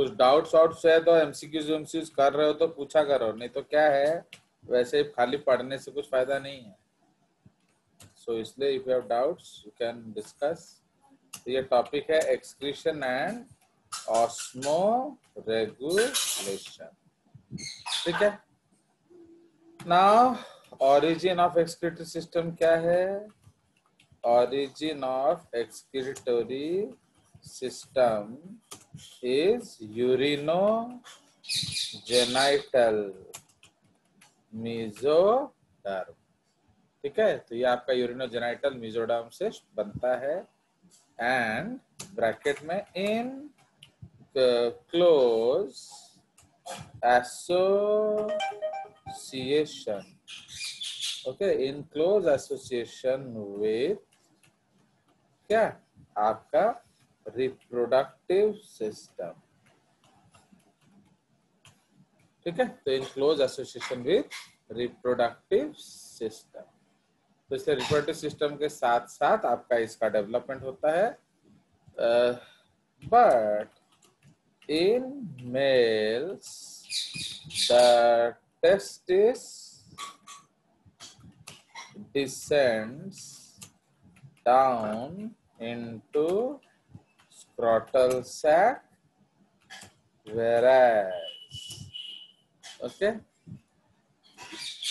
कुछ डाउट्स वाउट्स है तो एमसीक्यूज कर रहे हो तो पूछा करो, नहीं तो क्या है वैसे खाली पढ़ने से कुछ फायदा नहीं है। सो इसलिए if you have doubts you can discuss. ये टॉपिक है एक्सक्रीशन एंड ऑस्मो रेगुलेशन, ठीक है। Now origin of excretory system क्या है? Origin of excretory system is urinogenital mesoderm, ठीक है। तो ये आपका यूरिनोजेनाइटल मेसोडर्म से बनता है एंड ब्रैकेट में in close association, okay, in close association with क्या आपका रिप्रोडक्टिव सिस्टम, ठीक है। तो in close association with reproductive system, तो इसलिए रिप्रोडक्टिव सिस्टम के साथ साथ आपका इसका डेवलपमेंट होता है। But in males the testis descends down into scrotal sac, whereas okay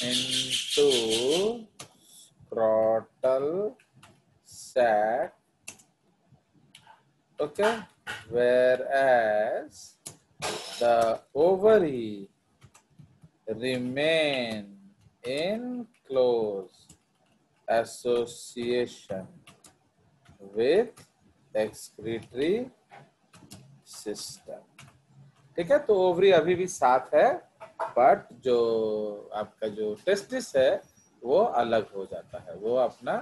into scrotal sac, okay, whereas the ovary remain in close association with excretory system, ठीक है। तो ओवरी अभी भी साथ है, बट जो आपका जो टेस्टिस है वो अलग हो जाता है, वो अपना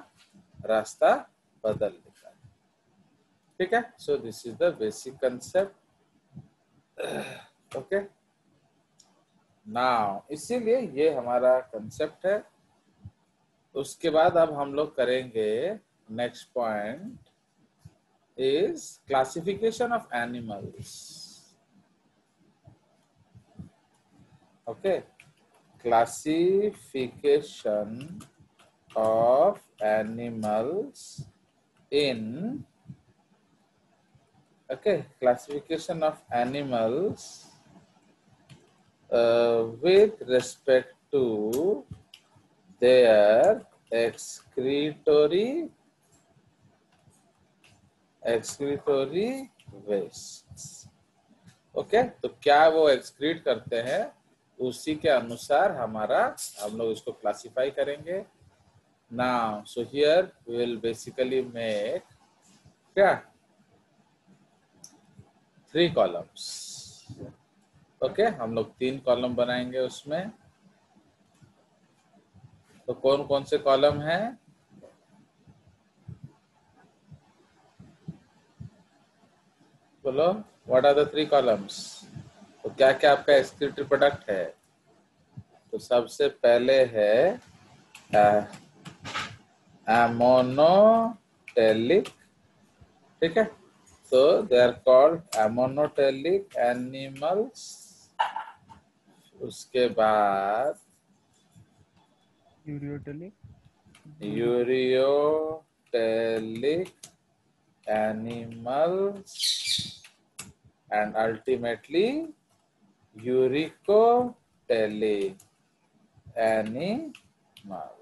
रास्ता बदल लेता है, ठीक है। So this is the basic concept, okay. Now इसीलिए ये हमारा कंसेप्ट है। उसके बाद अब हम लोग करेंगे next point is classification of animals, okay, classification of animals in, okay, classification of animals with respect to their excretory wastes, okay. तो क्या वो एक्सक्रीट करते हैं उसी के अनुसार हम लोग इसको क्लासिफाई करेंगे। Now so here we will basically make क्या 3 कॉलम्स, ओके, हम लोग 3 कॉलम बनाएंगे उसमें। तो कौन कौन से कॉलम हैं? बोलो, व्हाट आर द 3 कॉलम्स? तो क्या क्या आपका एक्सक्रीटरी प्रोडक्ट है? तो सबसे पहले है एमोनोटेलिक, ठीक है। तो दे आर कॉल्ड एमोनोटेलिक एनिमल्स। उसके बाद ureotelic animals and ultimately uricotelic animal,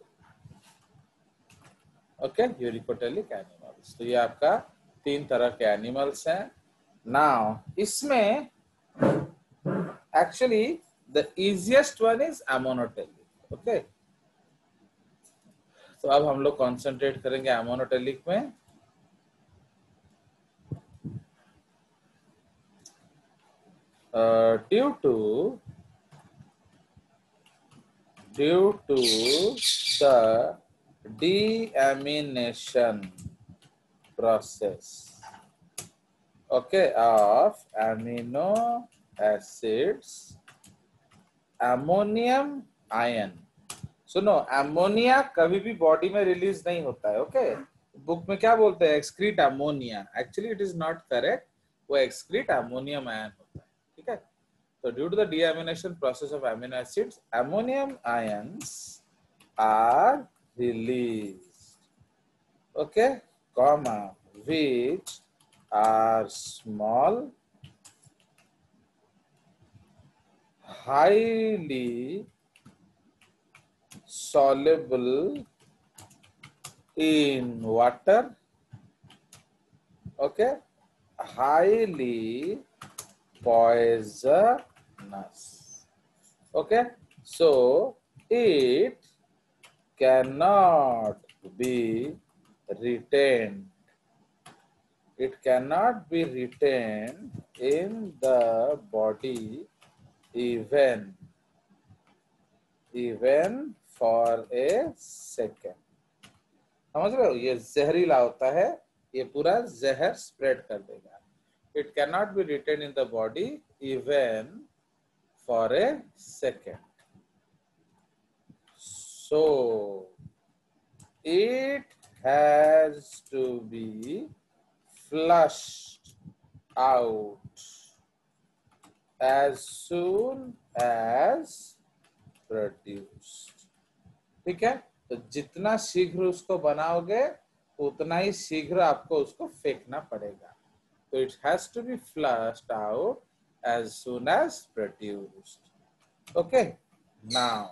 okay, uricotelic animals. तो ये आपका 3 तरह के एनिमल्स हैं। नाउ इसमें actually the easiest one is ammonotelic, okay. तो अब हम लोग कॉन्सेंट्रेट करेंगे एमोनोटेलिक में। Due to the deamination process, okay, of amino acids, ammonium ion, सुनो, अमोनिया कभी भी बॉडी में रिलीज नहीं होता है, ओके। बुक में क्या बोलते हैं? Excrete ammonia, actually it is not correct, वो एक्सक्रीट अमोनियम आयन होता है, ठीक है। तो due to the deamination process of amino acids ammonium ions are released, okay, comma which are small, highly soluble in water, okay, highly poisonous, okay. So it cannot be retained, it cannot be retained in the body even for a second. समझ रहे हो, ये जहरीला होता है, ये पूरा जहर स्प्रेड कर देगा. It can not be retain in the body even for a second. So it has to be flushed out as soon as produced. ठीक है, तो जितना शीघ्र उसको बनाओगे उतना ही शीघ्र आपको उसको फेंकना पड़ेगा. तो it has to be flushed out as soon as produced. Okay, now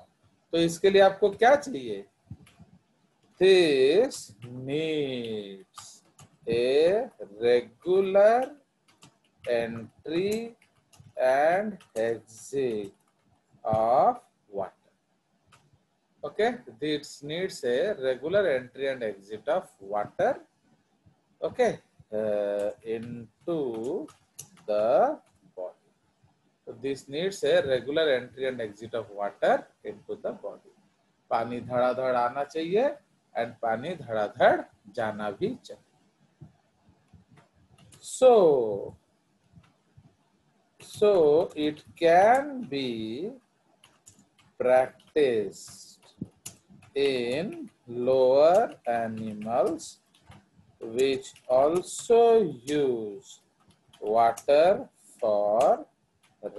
तो इसके लिए आपको क्या चाहिए? This needs a regular entry and exit of water. Okay, this needs a regular entry and exit of water, okay, into the body. So this needs a regular entry and exit of water into the body. पानी धड़ाधड़ आना चाहिए and पानी धड़ाधड़ जाना भी चाहिए. So it can be practiced in lower animals which also use water for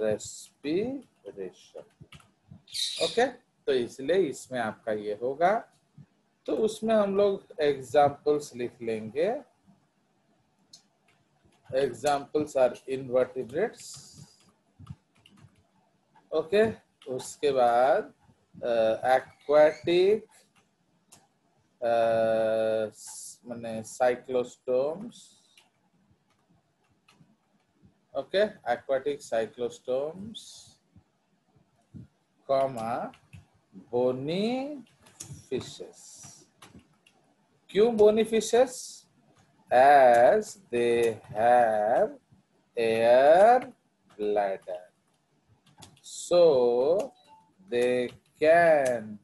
respiration. Okay, तो इसलिए इसमें आपका ये होगा. तो उसमें हम लोग एग्जाम्पल्स लिख लेंगे. Examples are invertebrates, okay. उसके बाद एक्वाटिक माने cyclostomes, okay, aquatic cyclostomes, comma bony fishes. क्यों bony fishes? As they have air bladder, so they can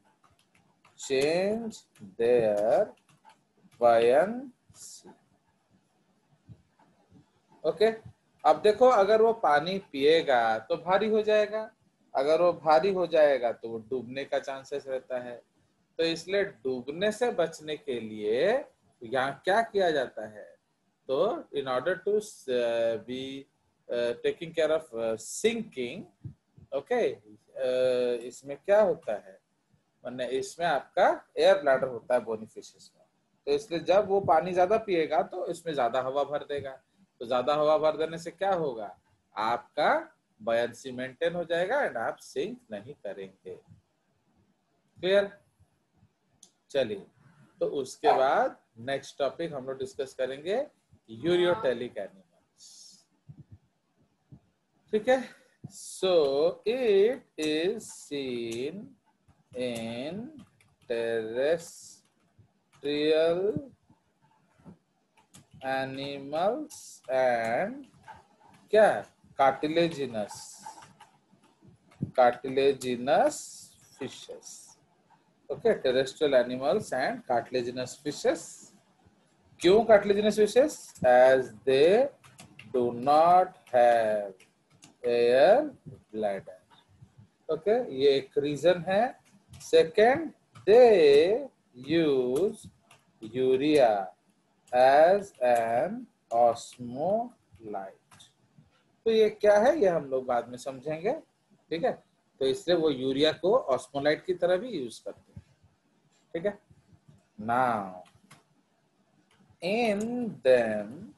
change their buoyancy. Okay, अब देखो, अगर वो पानी पिएगा तो भारी हो जाएगा, अगर वो भारी हो जाएगा तो वो डूबने का चांसेस रहता है. तो इसलिए डूबने से बचने के लिए यहाँ क्या किया जाता है? तो in order to be taking care of sinking, okay, इसमें क्या होता है, माने इसमें आपका एयर ब्लैडर होता है बोनी फिशेस में. तो इसलिए जब वो पानी ज्यादा पिएगा तो इसमें ज्यादा हवा भर देगा. तो ज्यादा हवा भर देने से क्या होगा? आपका बॉयंसी मेंटेन हो जाएगा एंड आप सिंक नहीं करेंगे. क्लियर? चलिए, तो उसके बाद नेक्स्ट टॉपिक हम लोग डिस्कस करेंगे यूरियोटेलिक एनिमल्स. ठीक है. So it is seen in terrestrial animals and क्या? Cartilaginous fishes. Okay, terrestrial animals and cartilaginous fishes. क्यों cartilaginous fishes? As they do not have air bladder. Okay, ये एक reason है. Second, they use urea as an osmolyte. तो ये क्या है ये हम लोग बाद में समझेंगे, ठीक है। तो इसलिए वो यूरिया को ऑस्मोलाइट की तरह भी यूज करते हैं, ठीक है। Now in them,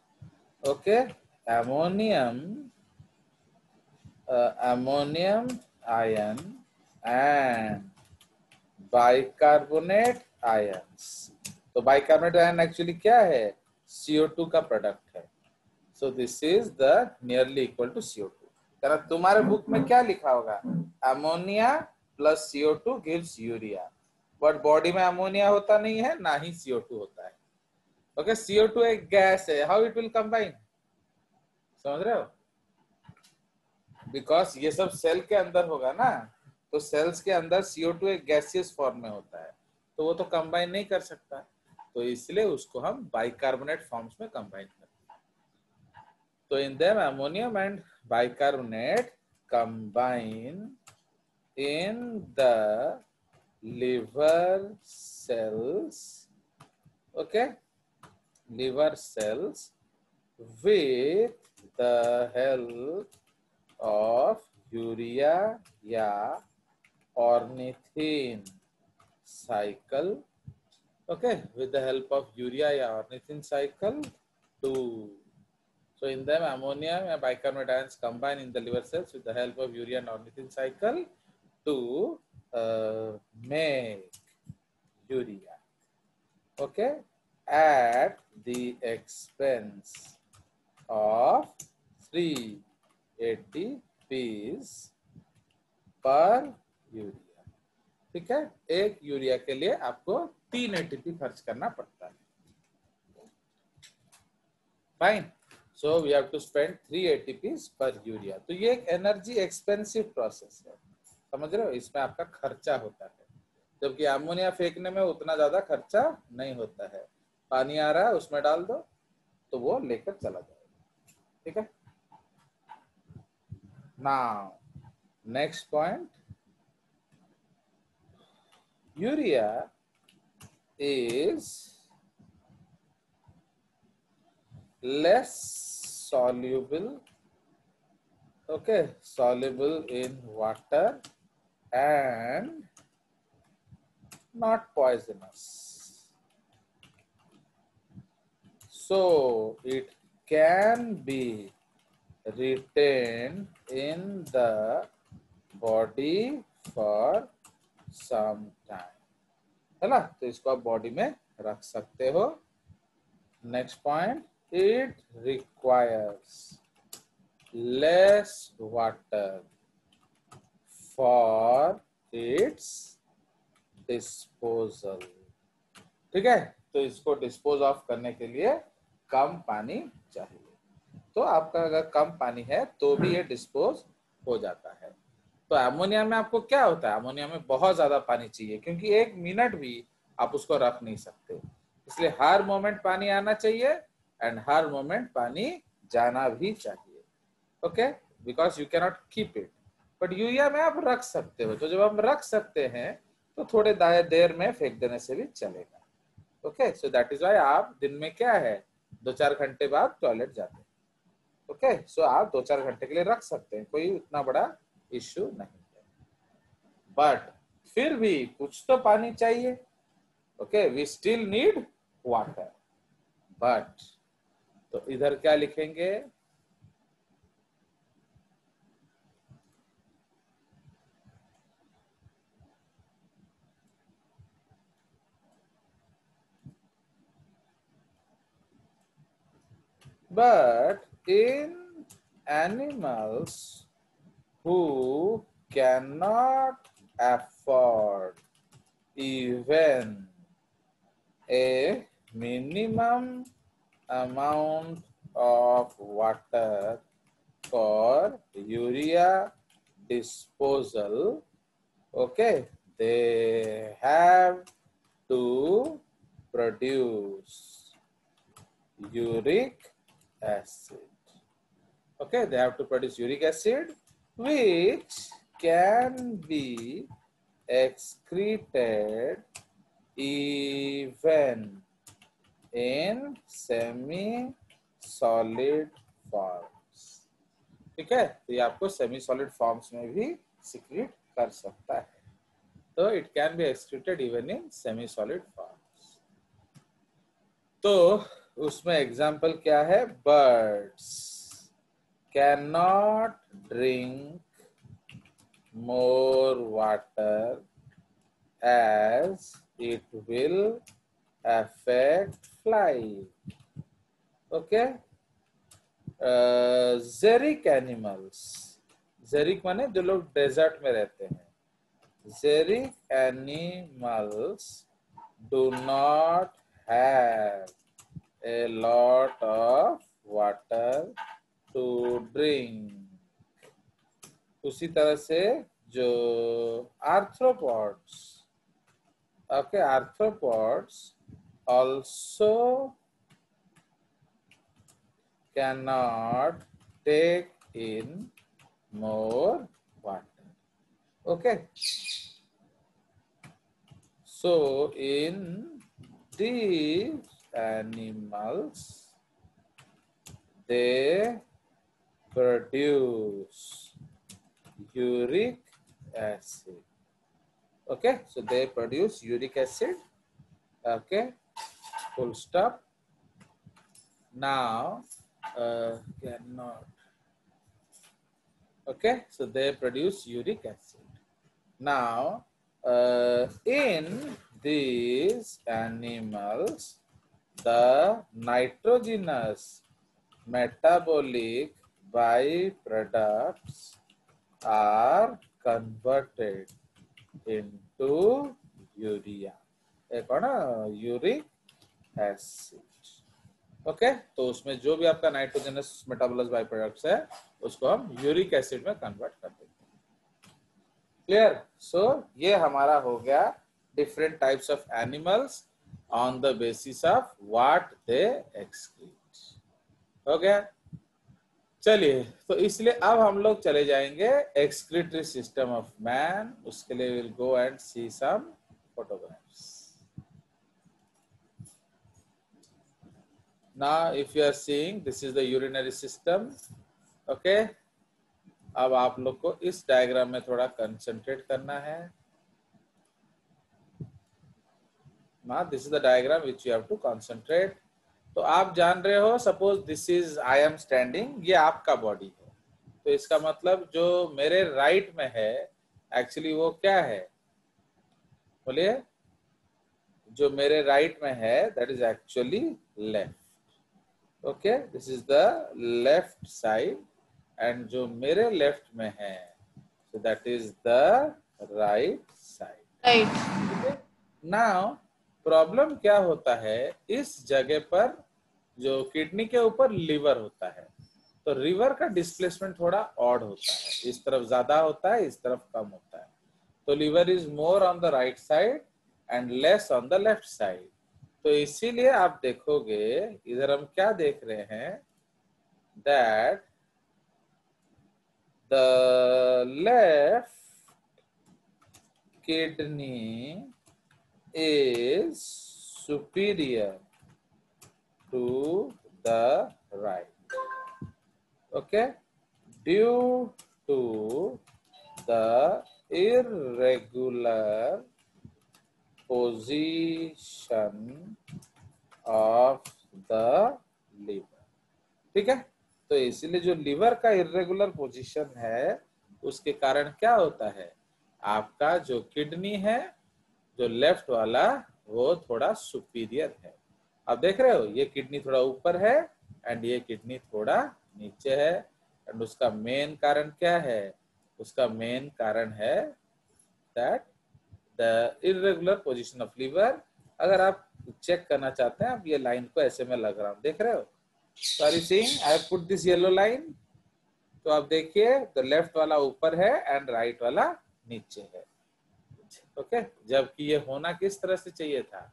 okay, ammonium ammonium ion and bicarbonate ions। तो बाइकार्बोनेट आयन एक्चुअली क्या है, CO2 का प्रोडक्ट है। So this is the nearly equal to CO2। कारण तुम्हारे बुक में क्या लिखा होगा, ammonia plus CO2 gives urea, but body में अमोनिया होता नहीं है ना ही CO2 होता है। ओके, CO2 एक गैस है, हाउ इट विल कंबाइन, समझ रहे हो, बिकॉज ये सब सेल के अंदर होगा ना, तो सेल्स के अंदर CO2 एक गैसियस फॉर्म में होता है, तो वो तो कंबाइन नहीं कर सकता, तो इसलिए उसको हम बाइकार्बोनेट फॉर्म्स में कंबाइन करते हैं। तो in them ammonium and bicarbonate combine in the liver cells, okay, liver cells with the help of urea या ornithine cycle, okay, with the help of urea या ornithine cycle to, so in them ammonium and bicarbonate ions combine in the liver cells with the help of urea and ornithine cycle to make urea, okay, at the expense of 3 ATPs पर urea, ठीक है। एक urea के लिए आपको 3 ATP खर्च करना पड़ता है, fine. So we have to spend 3 ATPs पर यूरिया। तो ये एक एनर्जी एक्सपेंसिव प्रोसेस है, समझ रहे हो, इसमें आपका खर्चा होता है, जबकि अमोनिया फेंकने में उतना ज्यादा खर्चा नहीं होता है। पानी आ रहा है उसमें डाल दो तो वो लेकर चला जाएगा, ठीक है। Now next point, urea is less soluble, okay, soluble in water and not poisonous, so it can be retained in the body for some time, है ना, तो इसको आप बॉडी में रख सकते हो। Next point, it requires less water for its disposal, ठीक है। तो इसको डिस्पोज ऑफ करने के लिए कम पानी चाहिए, तो आपका अगर कम पानी है तो भी ये डिस्पोज हो जाता है। तो अमोनिया में आपको क्या होता है, अमोनिया में बहुत ज्यादा पानी चाहिए, क्योंकि 1 मिनट भी आप उसको रख नहीं सकते, इसलिए हर मोमेंट पानी आना चाहिए एंड हर मोमेंट पानी जाना भी चाहिए, okay, because you can not keep it. But urea में आप रख सकते हो, तो जब हम रख सकते हैं तो थोड़े देर में फेंक देने से भी चलेगा, okay. So that is why आप दिन में क्या है 2-4 घंटे बाद टॉयलेट जाते हैं, ओके। सो आप 2-4 घंटे के लिए रख सकते हैं, कोई उतना बड़ा इश्यू नहीं है, बट फिर भी कुछ तो पानी चाहिए, okay, we still need water, but तो इधर क्या लिखेंगे, but in animals who cannot afford even a minimum amount of water for urea disposal, okay, they have to produce uric acid, okay, they have to produce uric acid which can be excreted even in semi solid forms, ठीक है, तो ये आपको semi solid forms में भी secrete कर सकता है, तो it can be excreted even in semi solid forms. तो उसमें एग्जांपल क्या है, birds can not drink more water as it will affect flight. Okay. Xeric animals, xeric माने जो लोग डेजर्ट में रहते हैं, xeric animals do not have a lot of water to drink. उसी तरह से जो arthropods, okay, arthropods also cannot take in more water. Okay, so in these animals they produce uric acid. Okay, so they produce uric acid. Okay, full stop. Now cannot. Okay, so they produce uric acid. Now in these animals the nitrogenous metabolic byproducts are converted into urea, कौन uric acid. Okay, तो उसमें जो भी आपका nitrogenous metabolise by products है उसको हम uric acid में कन्वर्ट कर देते हैं। क्लियर? सो ये हमारा हो गया different types of animals on the basis of what they excrete. हो गया? चलिए, तो इसलिए अब हम लोग चले जाएंगे एक्सक्रीटरी सिस्टम ऑफ मैन। उसके लिए will go and see some photographs. Now if you are seeing, this is the urinary system. Okay, अब आप लोग को इस डायग्राम में थोड़ा कंसंट्रेट करना है। Now this is the diagram which you have to concentrate. तो आप जान रहे हो, suppose this is I am standing, ये आपका बॉडी है, तो इसका मतलब जो मेरे राइट में है एक्चुअली वो क्या है, बोलिए, जो मेरे राइट में है that is actually left. Okay, this is the left side, and जो मेरे लेफ्ट में है सो that is the right side. Right. Now problem क्या होता है, इस जगह पर जो किडनी के ऊपर लीवर होता है, तो रिवर का डिस्प्लेसमेंट थोड़ा ऑड होता है, इस तरफ ज्यादा होता है, इस तरफ कम होता है। तो liver is more on the right side and less on the left side. तो इसीलिए आप देखोगे इधर हम क्या देख रहे हैं, that the left kidney is superior to the right. Okay, due to the irregular position of the liver. ठीक है, तो इसीलिए जो लिवर का इरेगुलर पोजीशन है उसके कारण क्या होता है, आपका जो किडनी है जो लेफ्ट वाला वो थोड़ा सुपीरियर है। आप देख रहे हो, ये किडनी थोड़ा ऊपर है एंड ये किडनी थोड़ा नीचे है। एंड उसका मेन कारण क्या है, उसका मेन कारण है that the irregular position of liver. अगर आप चेक करना चाहते हैं, आप ये लाइन को ऐसे में लग रहा हूं, देख रहे हो, sorry seeing I put this yellow line. तो आप देखिए, तो लेफ्ट वाला ऊपर है एंड राइट वाला नीचे है। ओके, जबकि ये होना किस तरह से चाहिए था,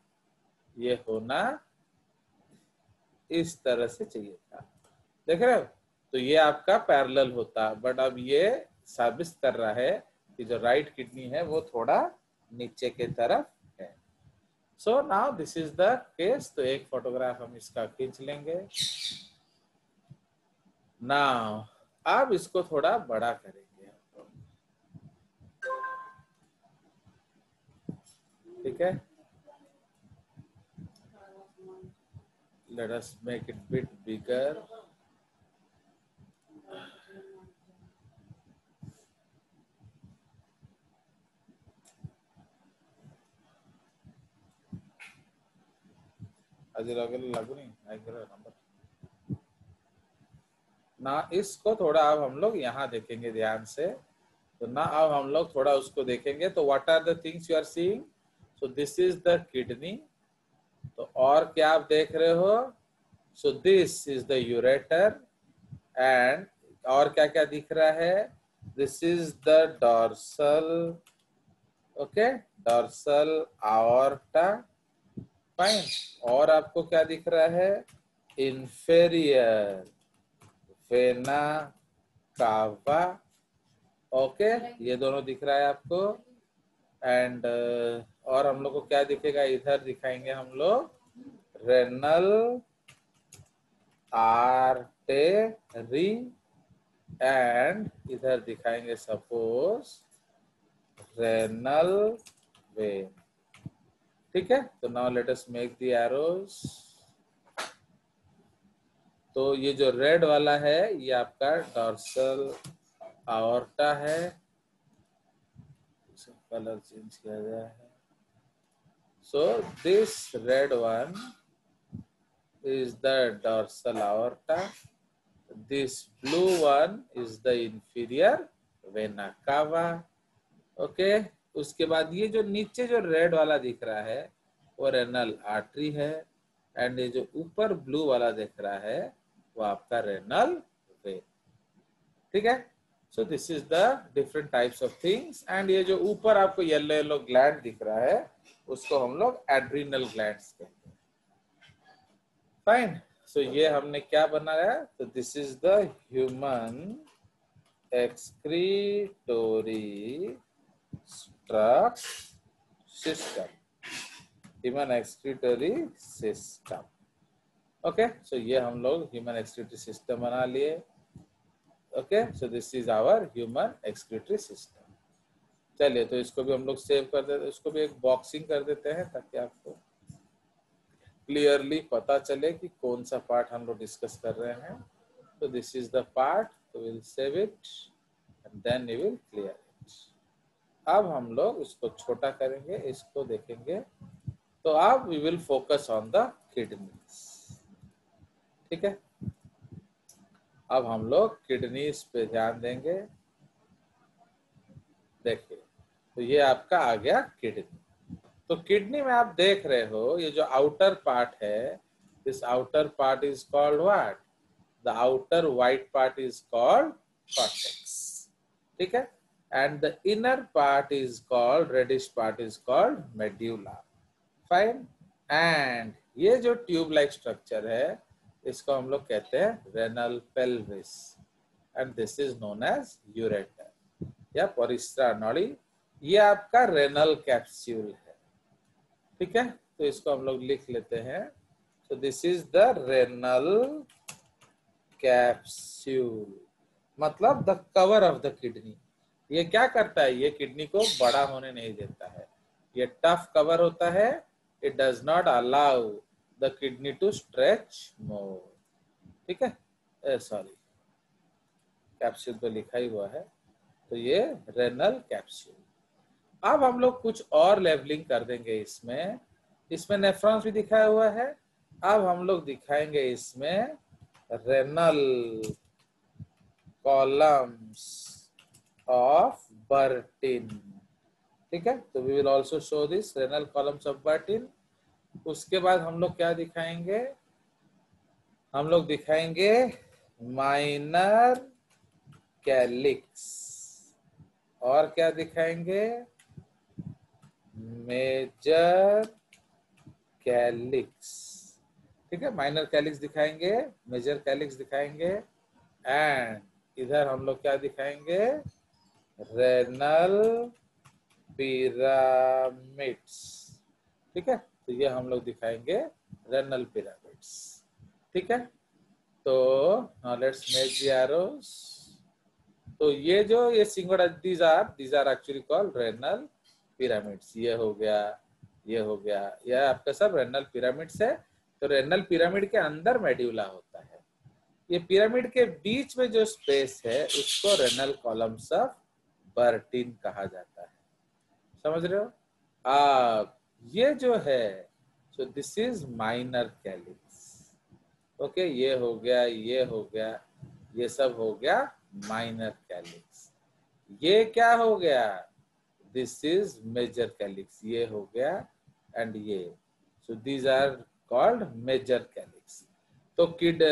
ये होना इस तरह से चाहिए था, देख रहे हो, तो ये आपका पैरेलल होता, बट अब ये साबित कर रहा है कि जो राइट किडनी है वो थोड़ा नीचे के तरफ है। सो now this is the case. तो एक फोटोग्राफ हम इसका खींच लेंगे। नाउ अब इसको थोड़ा बड़ा करेंगे, ठीक है। Let us make it bit bigger. लागू नहीं नंबर ना, इसको थोड़ा अब हम लोग यहाँ देखेंगे ध्यान से। तो ना अब हम लोग थोड़ा उसको देखेंगे। तो what are the things you are seeing? So this is the kidney. तो और क्या आप देख रहे हो? So this is the ureter and और क्या क्या दिख रहा है? This is the dorsal, okay, dorsal aorta, fine. और आपको क्या दिख रहा है? इंफेरियर वेना कावा, ओके, ये दोनों दिख रहा है आपको। एंड और हम लोग को क्या दिखेगा? इधर दिखाएंगे हम लोग रेनल आर्टेरी एंड इधर दिखाएंगे सपोज रेनल वेन, ठीक है। तो now let us make the arrows. तो ये जो रेड वाला है ये आपका डॉर्सल आवर्टा है, कलर चेंज किया गया है। So this red one is the dorsal aorta, this blue one is the inferior vena cava, okay. उसके बाद ये जो नीचे जो रेड वाला दिख रहा है वो रेनल आर्टरी है एंड ये जो ऊपर ब्लू वाला दिख रहा है वो आपका रेनल वेन, ठीक है। So this is the different types of things and ये जो ऊपर आपको येलो येलो ग्लैंड दिख रहा है उसको हम लोग एड्रिनल ग्लैंड्स कहते हैं, फाइन। सो ये हमने क्या बनाया? तो this is the human excretory tract system, human excretory system, okay. So ये हम लोग ह्यूमन एक्सक्रीटरी सिस्टम बना लिए, okay. So this is our human excretory system. चलिए तो इसको भी हम लोग सेव कर देते, इसको भी एक बॉक्सिंग कर देते हैं ताकि आपको क्लियरली पता चले कि कौन सा पार्ट हम लोग डिस्कस कर रहे हैं। तो दिस इज द पार्ट, तो will save it and then you will clear it. अब हम लोग इसको छोटा करेंगे, इसको देखेंगे। तो अब we will focus on the kidneys, ठीक है। अब हम लोग किडनीज पे ध्यान देंगे। देखिए तो ये आपका आ गया किडनी। तो किडनी में आप देख रहे हो ये जो आउटर पार्ट है, this outer part is called what? The outer white part is called cortex, ठीक है। And the inner part is called, reddish part is called medulla, fine. And ये जो ट्यूब लाइक स्ट्रक्चर है इसको हम लोग कहते हैं renal pelvis and this is known as ureter या परिस्रा नली। ये आपका रेनल कैप्सूल है, ठीक है। तो इसको हम लोग लिख लेते हैं। तो this is the renal capsule, मतलब the cover of the kidney. ये क्या करता है? ये किडनी को बड़ा होने नहीं देता है, ये टफ कवर होता है। It does not allow the kidney to stretch more, ठीक है। सॉरी, कैप्सूल तो लिखा ही हुआ है। तो ये रेनल कैप्सूल। अब हम लोग कुछ और लेवलिंग कर देंगे इसमें। इसमें नेफ्रॉन्स भी दिखाया हुआ है। अब हम लोग दिखाएंगे इसमें रेनल कॉलम्स ऑफ बर्टिन, ठीक है। तो we will also show this renal columns of Bertin. उसके बाद हम लोग क्या दिखाएंगे? हम लोग दिखाएंगे माइनर कैलिक्स, और क्या दिखाएंगे? मेजर कैलिक्स, ठीक है। माइनर कैलिक्स दिखाएंगे, मेजर कैलिक्स दिखाएंगे एंड इधर हम लोग क्या दिखाएंगे? रेनल पिरामिड्स, ठीक है। तो ये हम लोग दिखाएंगे रेनल पिरामिड्स, ठीक है। तो now let's make the arrows. तो ये जो ये सिंगोड़ा these are actually called renal pyramids. ये हो गया, ये हो गया, यह आपका सब रेनल पिरामिड्स है। तो रेनल पिरामिड के अंदर मेड्यूला होता है। ये पिरामिड के बीच में जो स्पेस है उसको रेनल कॉलम्स ऑफ बर्टीन कहा जाता है। समझ रहे हो? ये जो है, so this is minor calyx. Okay, ये हो गया, ये हो गया, ये सब हो गया माइनर कैलिक्स। ये क्या हो गया? This is major calyx. ये हो गया एंड ये, so these are called major calyx. तो किड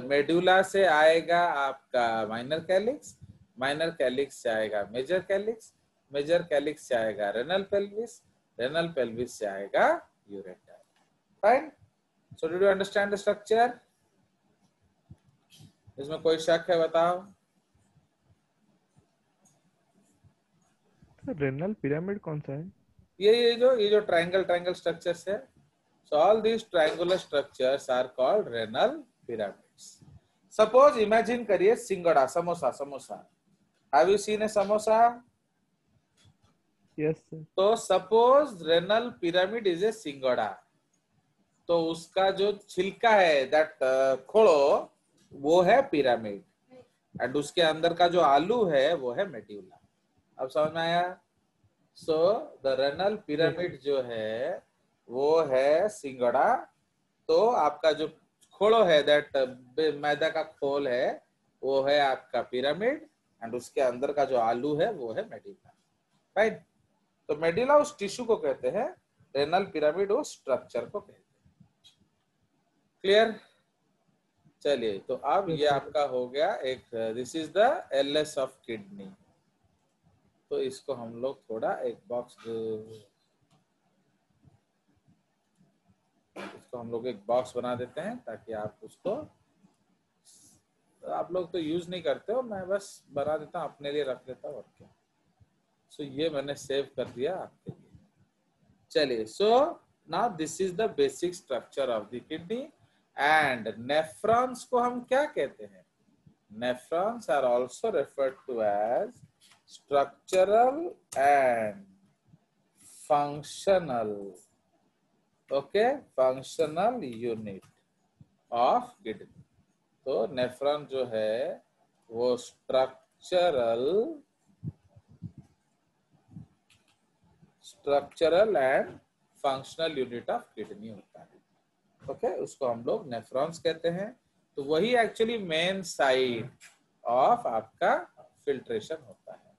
मेडुला से आएगा आपका माइनर कैलिक्स, माइनर कैलिक्स से आएगा मेजर कैलिक्स, मेजर कैलिक्स से आएगा रेनल पेल्विस, रेनल पेल्विस से आएगा ureter. Fine. So did you understand the structure? इसमें कोई शक है? बताओ। रेनल पिरामिड कौन सा है? ये जो ट्रायंगल स्ट्रक्चर्स है, so all these triangular structures are called renal pyramids. Suppose imagine करिए सिंगड़ा, samosa, samosa. Have you seen a samosa? Yes sir. तो suppose renal pyramid is a सिंगड़ा, तो उसका जो छिलका है, दैट खोड़ो, वो है पिरामिड, एंड उसके अंदर का जो आलू है वो है मेड्यूला। अब समझ में आया? सो द रेनल पिरामिड जो है वो है सिंगड़ा, तो आपका जो खोलो है, दैट मैदा का खोल है, वो है आपका पिरामिड, एंड उसके अंदर का जो आलू है वो है मेडुला। राइट? तो मेडुला उस टिश्यू को कहते हैं, रेनल पिरामिड उस स्ट्रक्चर को कहते हैं। क्लियर? चलिए, तो अब ये आपका हो गया एक, this is the LS of kidney. तो इसको हम लोग थोड़ा एक बॉक्स, इसको हम लोग एक बॉक्स बना देते हैं ताकि आप उसको, आप लोग तो यूज नहीं करते हो, मैं बस बना देता हूँ, अपने लिए रख लेता हूँ और क्या। सो ये मैंने सेव कर दिया आपके लिए। चलिए, so now this is the basic structure of the kidney. And nephrons को हम क्या कहते हैं? Nephrons are also referred to as structural and functional, okay, functional unit of kidney. तो नेफ्रॉन जो है वो structural and functional unit of kidney होता है। ओके, उसको हम लोग नेफ्रॉन्स कहते हैं। तो वही एक्चुअली मेन साइट ऑफ आपका फिल्ट्रेशन होता है,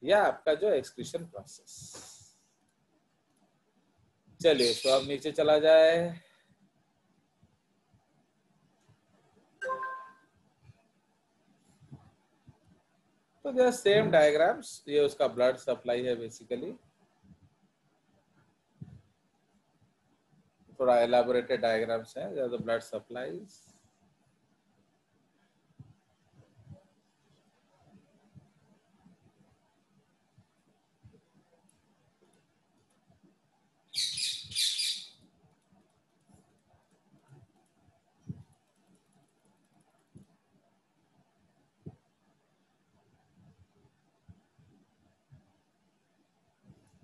या आपका जो एक्सक्रीशन प्रोसेस। चलिए, तो अब नीचे चला जाए। तो जस्ट सेम डायग्राम्स, ये उसका ब्लड सप्लाई है बेसिकली, थोड़ा एलाबोरेटेड डायग्राम्स हैं, द ब्लड सप्लाईज।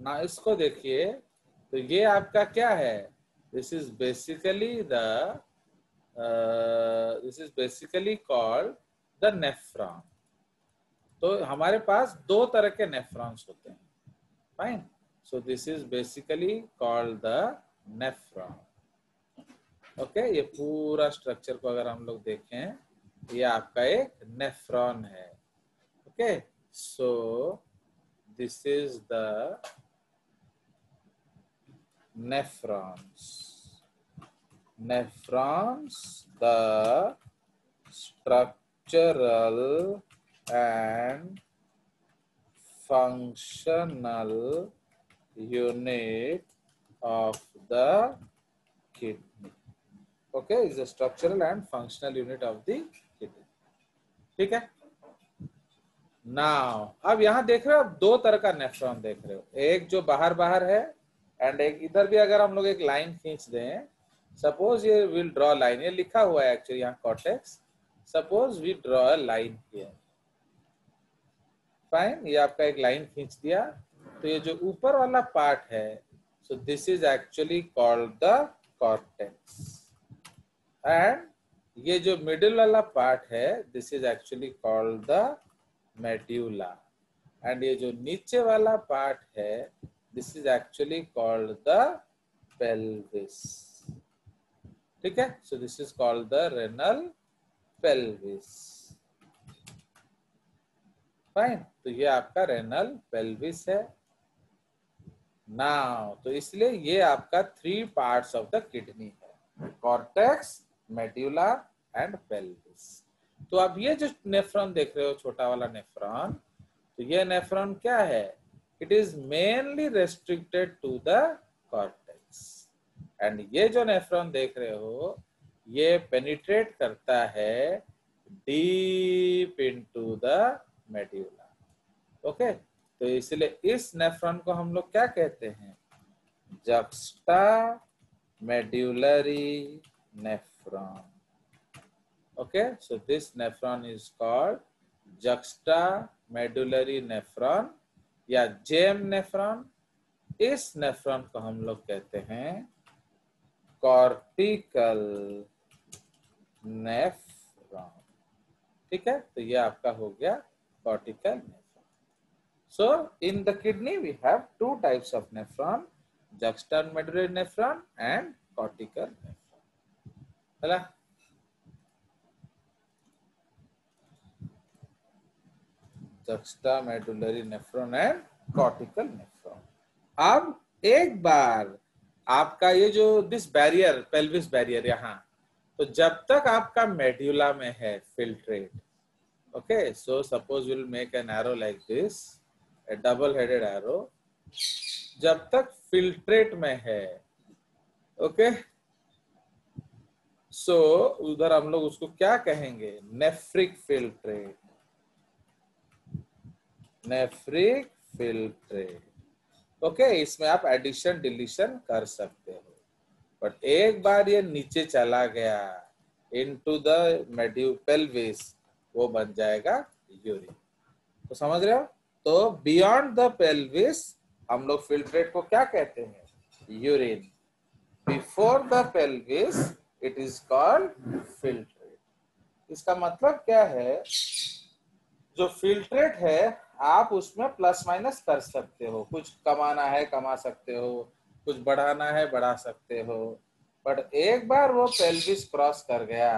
ना इसको देखिए, तो ये आपका क्या है? This is basically called the nephron. तो हमारे पास दो तरह के नेफ्रॉन्स होते हैं। Fine. So this is basically called the nephron. Okay, ये पूरा स्ट्रक्चर को अगर हम लोग देखें, ये आपका एक नेफ्रॉन है। Okay, so this is the nephrons, the structural and functional unit of the kidney. Okay, is the structural and functional unit of the kidney. ठीक है? Now, अब यहां देख रहे हो, अब दो तरह का नेफ्रॉन देख रहे हो, एक जो बाहर बाहर है, एंड एक इधर भी अगर हम लोग एक लाइन खींच दें, सपोज ये विल ड्रॉ लाइन, ये लिखा हुआ है एक्चुअली यहाँ cortex, suppose we draw a line here, fine, ये आपका एक लाइन खींच दिया। तो ये जो ऊपर वाला पार्ट है, so this is actually called the cortex, and ये जो मिडिल वाला पार्ट है, this is actually called the medulla, and ये जो नीचे वाला पार्ट है, this is actually called the pelvis. ठीक है, so this is called the renal pelvis. Fine, तो ये आपका रेनल पेल्विस है। नाउ तो इसलिए ये आपका 3 पार्ट्स ऑफ द किडनी है, कॉर्टेक्स, मेड्यूला एंड पेल्विस। तो अब ये जो नेफ्रॉन देख रहे हो, छोटा वाला नेफ्रॉन, तो ये नेफ्रॉन क्या है? It is mainly restricted to the cortex, and ये जो नेफ्रॉन देख रहे हो, ये पेनिट्रेट करता है deep into the medulla. Okay, तो इसलिए इस नेफ्रॉन को हम लोग क्या कहते हैं? Juxta medullary nephron. Okay, so this nephron is called juxta medullary nephron या जेम नेफ्रॉन। इस नेफ्रॉन को हम लोग कहते हैं कॉर्टिकल नेफ्रॉन। ठीक है, तो ये आपका हो गया cortical nephron. So in the kidney we have 2 types of nephron, juxtamedullary nephron and cortical nephron. चला, juxtamedullary nephron and cortical nephron। अब एक बार आपका ये जो दिस बैरियर, पेल्विस बैरियर यहाँ, तो जब तक आपका मेड्यूला में है filtrate, okay, so suppose will make an arrow like this, a double headed arrow, जब तक फिल्ट्रेट में है, ओके, सो उधर हम लोग उसको क्या कहेंगे? Nephric filtrate, nephric filtrate. Okay, इसमें आप एडिशन डिलीशन कर सकते हो, बट एक बार ये नीचे चला गया इनटू द पेल्विस, वो बन जाएगा यूरिन। तो समझ रहे हो? तो बियॉन्ड द पेल्विस हम लोग फिल्ट्रेट को क्या कहते हैं? Urine. Before the pelvis it is called filtrate. इसका मतलब क्या है? जो फिल्ट्रेट है आप उसमें प्लस माइनस कर सकते हो, कुछ कमाना है कमा सकते हो, कुछ बढ़ाना है बढ़ा सकते हो, बट एक बार वो पेल्विस क्रॉस कर गया,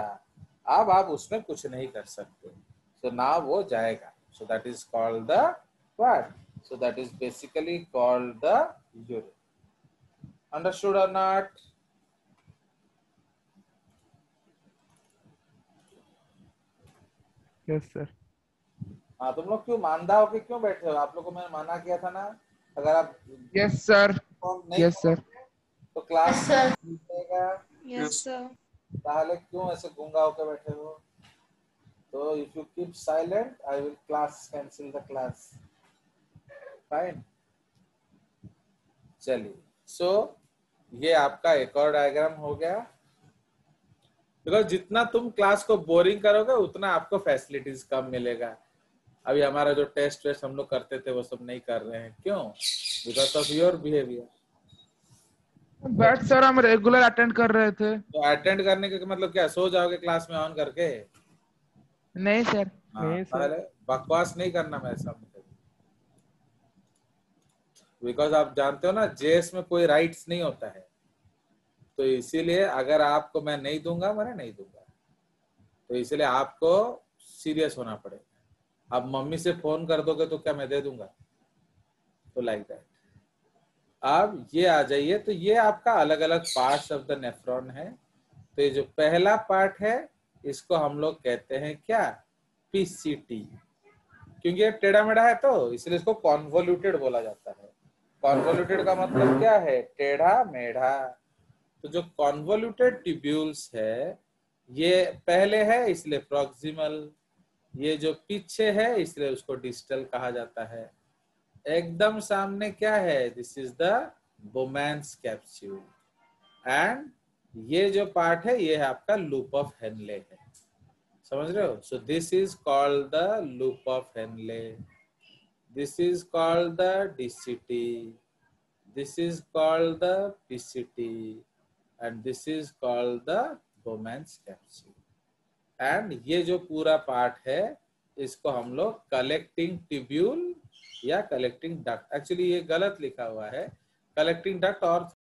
अब आप उसमें कुछ नहीं कर सकते। सो नाउ वो जाएगा, सो that is called the what? So that is basically called the urine. Understood or not? Yes, sir. हाँ, तुम लोग क्यों मांदा होके क्यों बैठे हो? आप लोग को मैंने मना किया था ना, अगर आप Yes, sir. नहीं Yes, sir. तो क्लास मिलेगा। Yes, sir. ताहले क्यों ऐसे गूंगा होके बैठे हो? तो if you keep silent, I will cancel the class. Fine. चलिए, सो ये आपका एक और डायग्राम हो गया। बिकॉज जितना तुम क्लास को बोरिंग करोगे उतना आपको फैसिलिटीज कम मिलेगा। अभी हमारा जो टेस्ट वेस्ट हम लोग करते थे वो सब नहीं कर रहे हैं, क्यों? Because of your behaviour. But sir हम रेगुलर अटेंड कर रहे थे। तो अटेंड करने का मतलब क्या, सो जाओगे क्लास में ऑन करके? नहीं सर। हाँ, नहीं सर। पहले बकवास नहीं करना मेरे सामने, बिकॉज आप जानते हो ना जेएस में कोई राइट्स नहीं होता है, तो इसीलिए अगर आपको मैं नहीं दूंगा, मैंने नहीं दूंगा, तो इसलिए आपको सीरियस होना पड़ेगा। अब मम्मी से फोन कर दोगे तो क्या मैं दे दूंगा? तो लाइक दैट। अब ये आ जाइए, तो ये आपका अलग अलग पार्ट्स ऑफ द नेफ्रॉन है। तो ये जो पहला पार्ट है इसको हम लोग कहते हैं क्या? पीसीटी, क्योंकि ये टेढ़ा मेढ़ा है तो इसलिए इसको कॉन्वोल्यूटेड बोला जाता है। कॉन्वोल्यूटेड का मतलब क्या है? टेढ़ा मेढ़ा। तो जो कॉन्वोल्यूटेड ट्यूब्यूल्स है ये पहले है इसलिए प्रॉक्सिमल, ये जो पीछे है इसलिए उसको डिस्टल कहा जाता है। एकदम सामने क्या है? This is the Bowman's capsule, and ये जो पार्ट है ये है आपका लूप ऑफ हेनले है। समझ रहे हो? So this is called the loop of Henle. This is called the DCT. This is called the PCT. And this is called the Bowman's capsule. And ये जो पूरा पार्ट है इसको हम लोग कलेक्टिंग ट्यूब्यूल या कलेक्टिंग डक्ट, एक्चुअली ये गलत लिखा हुआ है, कलेक्टिंग डक्ट और